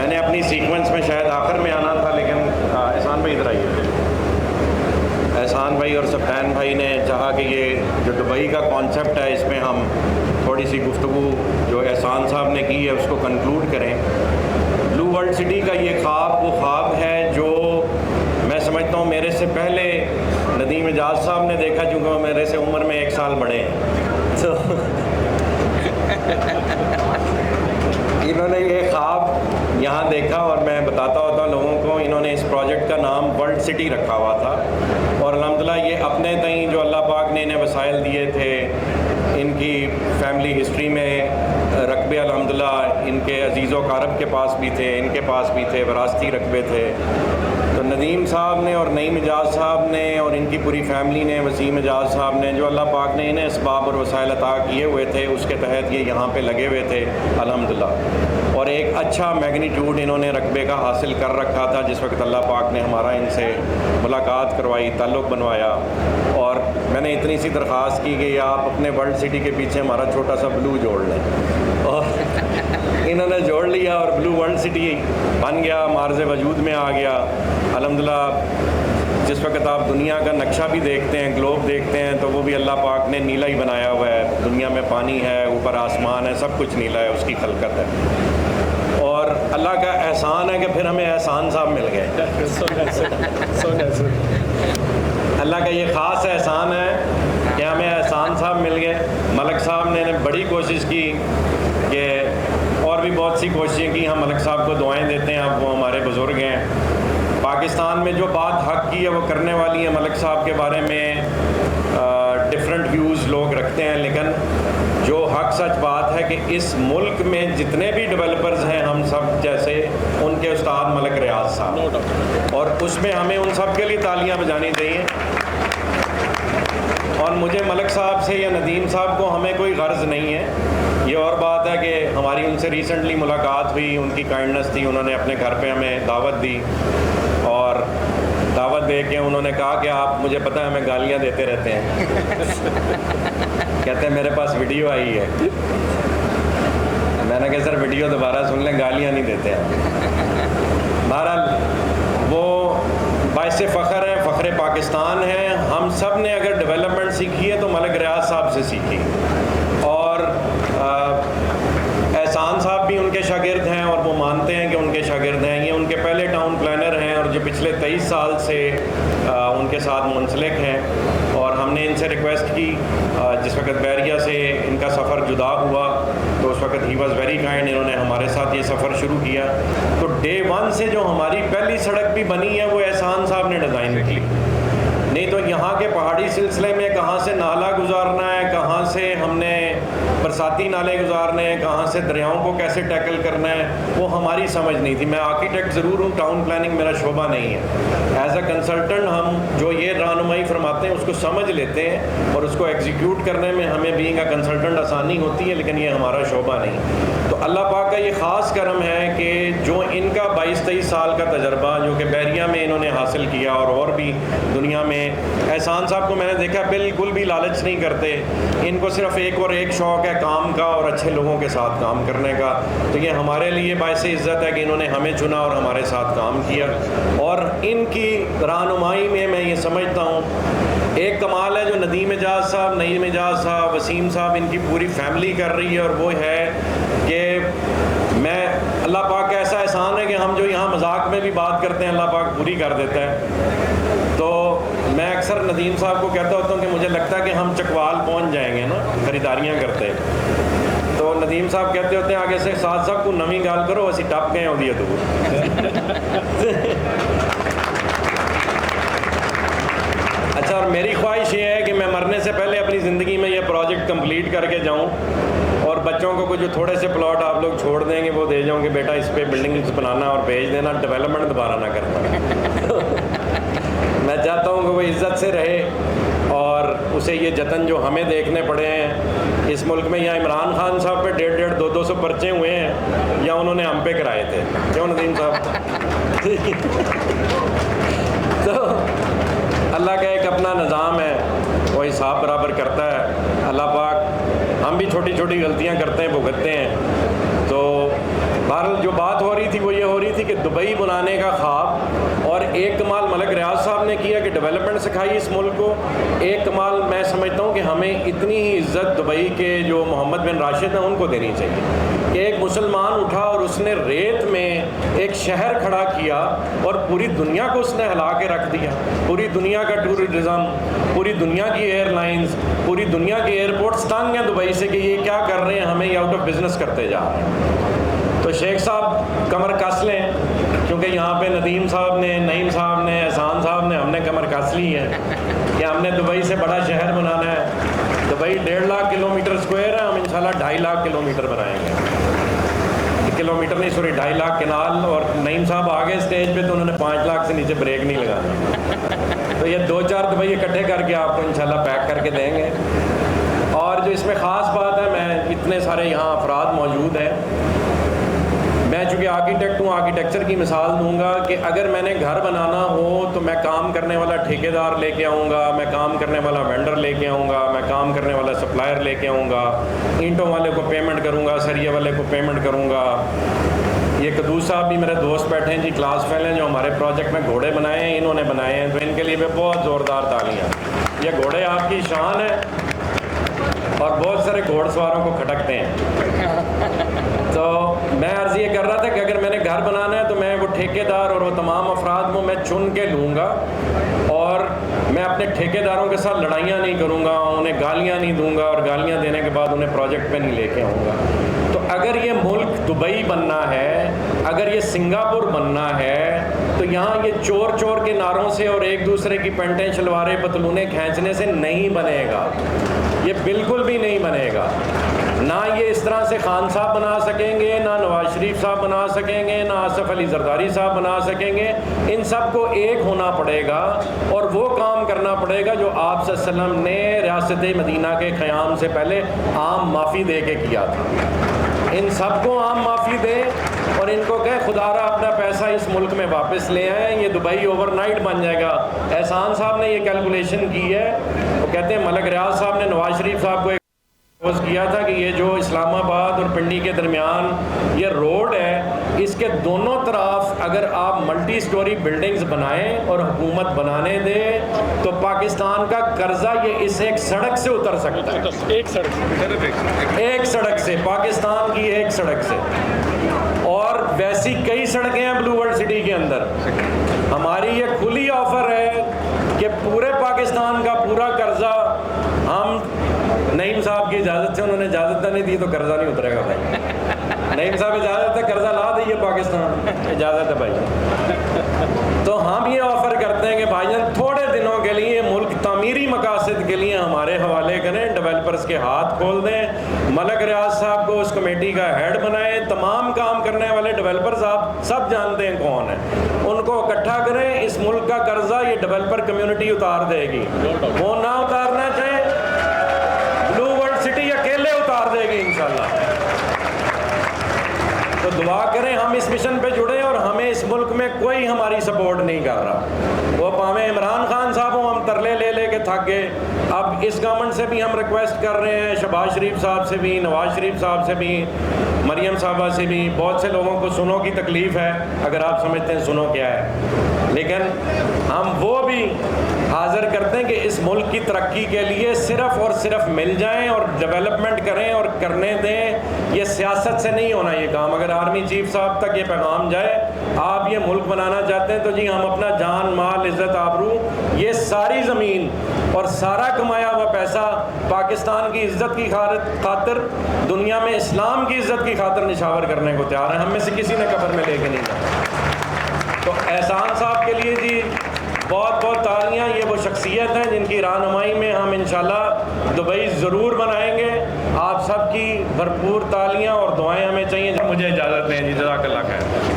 میں نے اپنی سیکوینس میں شاید آخر میں آنا تھا، لیکن احسان بھائی ادھر آئیے. احسان بھائی اور سفیان بھائی نے چاہا کہ یہ جو دبئی کا کانسیپٹ ہے اس میں ہم تھوڑی سی گفتگو جو احسان صاحب نے کی ہے اس کو کنکلوڈ کریں. بلو ورلڈ سٹی کا یہ خواب وہ خواب ہے جو میں سمجھتا ہوں میرے سے پہلے ندیم اعجاز صاحب نے دیکھا، چونکہ وہ میرے سے عمر میں 1 سال بڑے ہیں. تو انہوں نے یہ خواب یہاں دیکھا، اور میں بتاتا ہوتا ہوں لوگوں کو، انہوں نے اس پروجیکٹ کا نام ورلڈ سٹی رکھا ہوا تھا. اور الحمدللہ یہ اپنے تئیں جو اللہ پاک نے انہیں وسائل دیے تھے، ان کی فیملی ہسٹری میں رقبے الحمدللہ ان کے عزیز و اقارب کے پاس بھی تھے، ان کے پاس بھی تھے، وراثتی رقبے تھے. تو ندیم صاحب نے اور نعیم اعجاز صاحب نے اور ان کی پوری فیملی نے، وسیم اعجاز صاحب نے، جو اللہ پاک نے انہیں اسباب اور وسائل عطا کیے ہوئے تھے اس کے تحت یہ یہاں پہ لگے ہوئے تھے الحمدللہ. اور ایک اچھا میگنیٹیوڈ انہوں نے رقبے کا حاصل کر رکھا تھا جس وقت اللہ پاک نے ہمارا ان سے ملاقات کروائی، تعلق بنوایا. اور میں نے اتنی سی درخواست کی کہ آپ اپنے ورلڈ سٹی کے پیچھے ہمارا چھوٹا سا بلو جوڑ لیں، اور انہوں نے جوڑ لیا اور بلو ورلڈ سٹی بن گیا، معرض وجود میں آ گیا الحمدللہ. جس وقت آپ دنیا کا نقشہ بھی دیکھتے ہیں، گلوب دیکھتے ہیں، تو وہ بھی اللہ پاک نے نیلا ہی بنایا ہوا ہے. دنیا میں پانی ہے، اوپر آسمان ہے، سب کچھ نیلا ہے، اس کی خلقت ہے. اور اللہ کا احسان ہے کہ پھر ہمیں احسان صاحب مل گئے. اللہ کا یہ خاص احسان ہے کہ ہمیں احسان صاحب مل گئے. ملک صاحب نے بڑی کوشش کی کہ، اور بھی بہت سی کوششیں کی. ہم ملک صاحب کو دعائیں دیتے ہیں، اب وہ ہمارے بزرگ ہیں. پاکستان میں جو بات حق کی ہے وہ کرنے والی ہے. ملک صاحب کے بارے میں ڈفرینٹ ویوز لوگ رکھتے ہیں، لیکن جو حق سچ بات ہے کہ اس ملک میں جتنے بھی ڈیولپرز ہیں ہم سب جیسے، ان کے استاد ملک ریاض صاحب، اور اس میں ہمیں ان سب کے لیے تالیاں بجانی چاہیے. اور مجھے ملک صاحب سے یا ندیم صاحب کو ہمیں کوئی غرض نہیں ہے. یہ اور بات ہے کہ ہماری ان سے ریسنٹلی ملاقات ہوئی، ان کی کائنڈنس تھی، انہوں نے اپنے گھر پہ ہمیں دعوت دی، اور دعوت دے کے انہوں نے کہا کہ آپ، مجھے پتہ ہے ہمیں گالیاں دیتے رہتے ہیں. کہتے ہیں میرے پاس ویڈیو آئی ہے. میں نے کہا سر ویڈیو دوبارہ سن لیں، گالیاں نہیں دیتے ہیں. بہرحال وہ باعث فخر ہے، فخر پاکستان ہے. ہم سب نے اگر ڈیولپمنٹ سیکھی ہے تو ملک ریاض صاحب سے سیکھی، اور احسان صاحب بھی ان کے شاگرد ہیں اور وہ مانتے ہیں کہ ان کے شاگرد ہیں. یہ ان کے پہلے ٹاؤن پلانر ہیں اور جو پچھلے 23 سال سے ان کے ساتھ منسلک ہیں. اور ہم نے ان سے ریکویسٹ کی جس وقت بحریہ سے ان کا سفر جدا ہوا تو اس وقت ہی واز ویری کائنڈ، انہوں نے ہمارے ساتھ یہ سفر شروع کیا. تو ڈے 1 سے جو ہماری پہلی سڑک بھی بنی ہے وہ احسان صاحب نے ڈیزائن کی. نہیں تو یہاں کے پہاڑی سلسلے میں کہاں سے نالا گزارنا ہے، کہاں سے ہم نے برساتی نالے گزارنے ہیں، کہاں سے دریاؤں کو کیسے ٹیکل کرنا ہے، وہ ہماری سمجھ نہیں تھی. میں آرکیٹیکٹ ضرور ہوں، ٹاؤن پلاننگ میرا شعبہ نہیں ہے. ایز اے کنسلٹنٹ ہم جو یہ رہنمائی فرماتے ہیں اس کو سمجھ لیتے ہیں اور اس کو ایگزیکیوٹ کرنے میں ہمیں بینگ اے کنسلٹنٹ آسانی ہوتی ہے، لیکن یہ ہمارا شعبہ نہیں. تو اللہ پاک کا یہ خاص کرم ہے کہ جو ان کا 22-23 سال کا تجربہ جو کہ بحریہ میں انہوں نے حاصل کیا، اور بھی دنیا میں، احسان صاحب کو میں نے دیکھا بالکل بھی لالچ نہیں کرتے. ان کو صرف ایک اور ایک شوق ہے کام کا اور اچھے لوگوں کے ساتھ کام کرنے کا. تو یہ ہمارے لیے باعث عزت ہے کہ انہوں نے ہمیں چنا اور ہمارے ساتھ کام کیا. اور ان کی رہنمائی میں یہ سمجھتا ہوں ایک کمال ہے جو ندیم اعجاز صاحب، نعیم اعجاز صاحب، وسیم صاحب، ان کی پوری فیملی کر رہی ہے، اور وہ ہے کہ میں، اللہ پاک کا ایسا احسان ہے کہ ہم جو یہاں مذاق میں بھی بات کرتے ہیں اللہ پاک پوری کر دیتا ہے. تو میں اکثر ندیم صاحب کو کہتا ہوتا ہوں کہ مجھے لگتا ہے کہ ہم چکوال پہنچ جائیں گے نا خریداریاں کرتے. تو ندیم صاحب کہتے ہوتے ہیں آگے سے ساتھ صاحب کو نویں گال کرو اسی ٹپ گئے ہوتی ہے دور. اچھا، اور میری خواہش یہ ہے کہ میں مرنے سے پہلے اپنی زندگی میں یہ پروجیکٹ کمپلیٹ کر کے جاؤں، اور بچوں کو جو تھوڑے سے پلاٹ آپ لوگ چھوڑ دیں گے وہ دے جاؤں کہ بیٹا اس پہ بلڈنگز بنانا اور بھیج دینا، ڈیولپمنٹ دوبارہ نہ کرنا. میں چاہتا ہوں کہ وہ عزت سے رہے، اور اسے یہ جتن جو ہمیں دیکھنے پڑے ہیں اس ملک میں، یا عمران خان صاحب پہ 150-200 پرچے ہوئے ہیں، یا انہوں نے ہم پہ کرائے تھے، کیوں ندیم صاحب؟ تو اللہ کا ایک اپنا نظام ہے، وہ حساب برابر کرتا ہے. اللہ پاک، ہم بھی چھوٹی چھوٹی غلطیاں کرتے ہیں، بھگتتے ہیں. تو بہرحال جو بات ہو رہی تھی وہ یہ ہو رہی تھی کہ دبئی بنانے کا خواب، اور ایک کمال ملک ریاض صاحب نے کیا کہ ڈیولپمنٹ سکھائی اس ملک کو، ایک کمال میں سمجھتا ہوں کہ ہمیں اتنی ہی عزت دبئی کے جو محمد بن راشد ہیں ان کو دینی چاہیے کہ ایک مسلمان اٹھا اور اس نے ریت میں ایک شہر کھڑا کیا اور پوری دنیا کو اس نے ہلا کے رکھ دیا، پوری دنیا کا ٹورزم، پوری دنیا کی ایئر لائنز، پوری دنیا کے ایئرپورٹس تنگ ہیں دبئی سے کہ یہ کیا کر رہے ہیں، ہمیں یہ آؤٹ آف بزنس کرتے جا رہے ہیں۔ تو شیخ صاحب کمر کس لیں، کیونکہ یہاں پہ ندیم صاحب نے، نعیم صاحب نے، احسان صاحب نے، ہم نے کمر کس لی ہے کہ ہم نے دبئی سے بڑا شہر بنانا ہے۔ دبئی 1.5 لاکھ کلومیٹر اسکوائر ہے، ہم انشاءاللہ 2.5 لاکھ کلومیٹر بنائیں گے، کلومیٹر نہیں سوری 2.5 لاکھ کنال۔ اور نعیم صاحب آگے اسٹیج پہ تو انہوں نے 5 لاکھ سے نیچے بریک نہیں لگانا، تو یہ 2-4 دبئی اکٹھے کر کے آپ کو انشاءاللہ پیک کر کے دیں گے۔ اور جو اس میں خاص بات ہے، میں اتنے سارے یہاں افراد موجود ہیں، میں چونکہ آرکیٹیکٹ ہوں، آرکیٹیکچر کی مثال دوں گا کہ اگر میں نے گھر بنانا ہو تو میں کام کرنے والا ٹھیکیدار لے کے آؤں گا، میں کام کرنے والا وینڈر لے کے آؤں گا، میں کام کرنے والا سپلائر لے کے آؤں گا، اینٹوں والے کو پیمنٹ کروں گا، سریے والے کو پیمنٹ کروں گا۔ یہ قدوس صاحب بھی میرے دوست بیٹھے ہیں جی، کلاس فیل ہیں، جو ہمارے پروجیکٹ میں گھوڑے بنائے ہیں انہوں نے بنائے ہیں، تو ان کے لیے بھی بہت زوردار تالیاں۔ یہ گھوڑے آپ کی شان ہے اور بہت سارے گھوڑ سواروں کو کھٹکتے ہیں۔ تو میں عرض یہ کر رہا تھا کہ اگر میں نے گھر بنانا ہے تو میں وہ ٹھیکیدار اور وہ تمام افراد کو میں چن کے لوں گا، اور میں اپنے ٹھیکیداروں کے ساتھ لڑائیاں نہیں کروں گا، انہیں گالیاں نہیں دوں گا، اور گالیاں دینے کے بعد انہیں پروجیکٹ پہ نہیں لے کے آؤں گا۔ تو اگر یہ ملک دبئی بننا ہے، اگر یہ سنگاپور بننا ہے، تو یہاں یہ چور چور کے نعروں سے اور ایک دوسرے کی پینٹیں شلواریں پتلونیں کھینچنے سے نہیں بنے گا، یہ بالکل بھی نہیں بنے گا۔ نہ یہ اس طرح سے خان صاحب بنا سکیں گے، نہ نواز شریف صاحب بنا سکیں گے، نہ آصف علی زرداری صاحب بنا سکیں گے۔ ان سب کو ایک ہونا پڑے گا اور وہ کام کرنا پڑے گا جو آپ صلی اللہ علیہ وسلم نے ریاست مدینہ کے قیام سے پہلے عام معافی دے کے کیا تھا۔ ان سب کو عام معافی دے اور ان کو کہے خدا را اپنا پیسہ اس ملک میں واپس لے آئیں، یہ دبئی اوور نائٹ بن جائے گا۔ احسان صاحب نے یہ کیلکولیشن کی ہے، وہ کہتے ہیں ملک ریاض صاحب نے نواز شریف صاحب کو کیا تھا کہ یہ جو اسلام آباد اور پنڈی کے درمیان یہ روڈ ہے، اس کے دونوں طرف اگر آپ ملٹی سٹوری بلڈنگز بنائیں اور حکومت بنانے دیں تو پاکستان کا قرضہ یہ اس ایک سڑک سے اتر سکتا ہے، ایک سڑک سے، پاکستان کی ایک سڑک سے۔ اور ویسی کئی سڑکیں ہیں بلو ورلڈ سٹی کے اندر۔ ہماری یہ کھلی آفر ہے کہ پورے پاکستان کا پورا قرضہ ہم، نعیم صاحب کی اجازت سے، انہوں نے اجازت نہیں دی تو قرضہ نہیں اترے گا بھائی۔ نعیم صاحب اجازت ہے قرضہ لا دئیے پاکستان، اجازت ہے بھائی۔ تو ہم یہ آفر کرتے ہیں کہ بھائی جان تھوڑے دنوں کے لیے ملک تعمیری مقاصد کے لیے ہمارے حوالے کریں، ڈیولپرز کے ہاتھ کھول دیں، ملک ریاض صاحب کو اس کمیٹی کا ہیڈ بنائیں، تمام کام کرنے والے ڈیولپرز آپ سب جانتے ہیں کون ہیں، ان کو اکٹھا کریں، اس ملک کا قرضہ یہ ڈیولپر کمیونٹی اتار دے گی، وہ نہ اتارنا چاہیں بلو ورلڈ سٹی اکیلے اتار دے گی انشاءاللہ۔ تو دعا کریں ہم اس مشن پہ جڑیں، اور ہمیں اس ملک میں کوئی ہماری سپورٹ نہیں کر رہا، وہ پاویں عمران خان صاحب ہوں، ہم ترلے لے لے کے تھک گئے۔ اب اس گورنمنٹ سے بھی ہم ریکویسٹ کر رہے ہیں، شہباز شریف صاحب سے بھی، نواز شریف صاحب سے بھی، مریم صاحبہ سے بھی، بہت سے لوگوں کو سنوں کی تکلیف ہے، اگر آپ سمجھتے ہیں سنوں کیا ہے، لیکن ہم وہ بھی حاضر کرتے ہیں کہ اس ملک کی ترقی کے لیے صرف اور صرف مل جائیں اور ڈیولپمنٹ کریں اور کرنے دیں۔ یہ سیاست سے نہیں ہونا یہ کام۔ اگر آرمی چیف صاحب تک یہ پیغام جائے آپ یہ ملک بنانا چاہتے ہیں تو جی ہم اپنا جان مال عزت آبرو یہ ساری زمین اور سارا کمایا ہوا پیسہ پاکستان کی عزت کی خاطر، دنیا میں اسلام کی عزت کی خاطر نشاور کرنے کو تیار ہیں۔ ہم میں سے کسی نے قبر میں لے کے نہیں جانا۔ تو احسان صاحب کے لیے جی بہت بہت تالیاں، یہ وہ شخصیت ہیں جن کی رہنمائی میں ہم انشاءاللہ دبئی ضرور بنائیں گے۔ آپ سب کی بھرپور تالیاں اور دعائیں ہمیں چاہیے۔ مجھے اجازت دیں جی، جزاک اللہ خیر۔